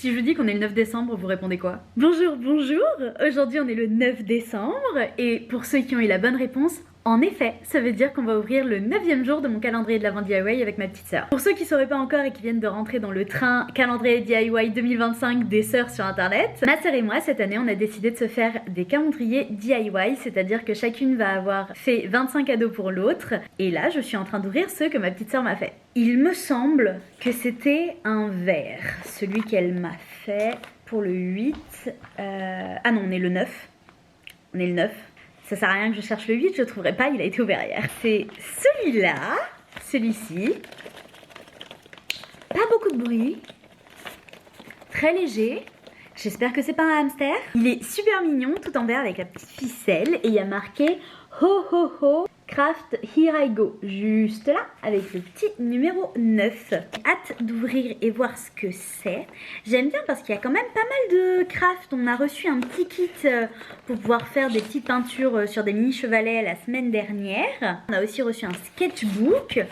Si je vous dis qu'on est le 9 décembre, vous répondez quoi? Bonjour, bonjour. Aujourd'hui on est le 9 décembre et pour ceux qui ont eu la bonne réponse, en effet, ça veut dire qu'on va ouvrir le 9e jour de mon calendrier de l'Avent DIY avec ma petite sœur. Pour ceux qui ne sauraient pas encore et qui viennent de rentrer dans le train calendrier DIY 2025 des sœurs sur internet, ma sœur et moi cette année on a décidé de se faire des calendriers DIY, c'est-à-dire que chacune va avoir fait 25 cadeaux pour l'autre et là je suis en train d'ouvrir ceux que ma petite sœur m'a fait. Il me semble que c'était un vert, celui qu'elle m'a fait pour le 8, ah non on est le 9, on est le 9. Ça sert à rien que je cherche le 8, je ne trouverai pas, il a été ouvert hier. C'est celui-là, celui-ci. Pas beaucoup de bruit. Très léger. J'espère que c'est pas un hamster. Il est super mignon, tout en vert avec la petite ficelle. Et il y a marqué Ho Ho Ho Craft Here I Go. Juste là, avec le petit numéro 9. Hâte d'ouvrir et voir ce que c'est. J'aime bien parce qu'il y a quand même pas mal de craft. On a reçu un petit kit pour pouvoir faire des petites peintures sur des mini chevalets la semaine dernière. On a aussi reçu un sketchbook.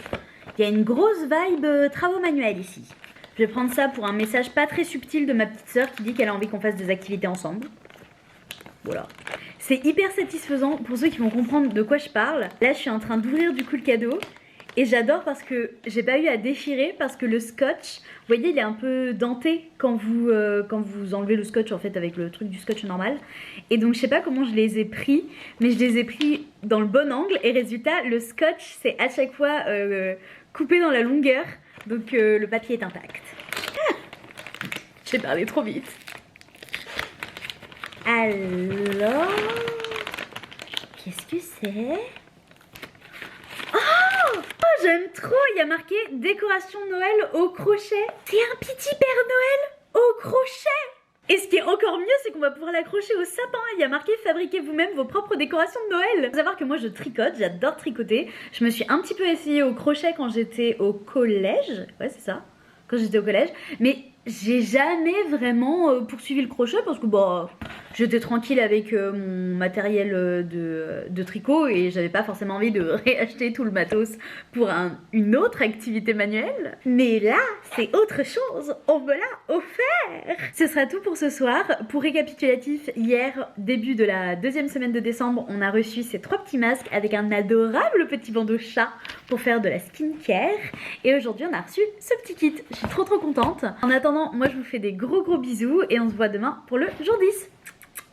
Il y a une grosse vibe travaux manuels ici. Je vais prendre ça pour un message pas très subtil de ma petite sœur qui dit qu'elle a envie qu'on fasse des activités ensemble. Voilà. C'est hyper satisfaisant pour ceux qui vont comprendre de quoi je parle. Là, je suis en train d'ouvrir du coup le cadeau. Et j'adore parce que j'ai pas eu à déchirer parce que le scotch, vous voyez, il est un peu denté quand vous enlevez le scotch en fait avec le truc du scotch normal. Et donc je sais pas comment je les ai pris, mais je les ai pris dans le bon angle et résultat, le scotch c'est à chaque fois coupé dans la longueur. Donc le papier est intact. Ah, j'ai parlé trop vite. Alors, qu'est-ce que c'est? Oh, j'aime trop, il y a marqué décoration de Noël au crochet. C'est un petit Père Noël au crochet. Et ce qui est encore mieux, c'est qu'on va pouvoir l'accrocher au sapin. Il y a marqué fabriquez vous-même vos propres décorations de Noël. Il faut savoir que moi je tricote, j'adore tricoter. Je me suis un petit peu essayée au crochet quand j'étais au collège. Ouais, c'est ça, quand j'étais au collège. Mais j'ai jamais vraiment poursuivi le crochet parce que bah, j'étais tranquille avec mon matériel de tricot et j'avais pas forcément envie de réacheter tout le matos pour une autre activité manuelle. Mais là, c'est autre chose, on me l'a offert. Ce sera tout pour ce soir. Pour récapitulatif, hier, début de la deuxième semaine de décembre, on a reçu ces 3 petits masques avec un adorable petit bandeau chat pour faire de la skincare. Et aujourd'hui, on a reçu ce petit kit. Je suis trop contente. En attendant, moi je vous fais des gros bisous et on se voit demain pour le jour 10.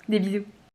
Des bisous.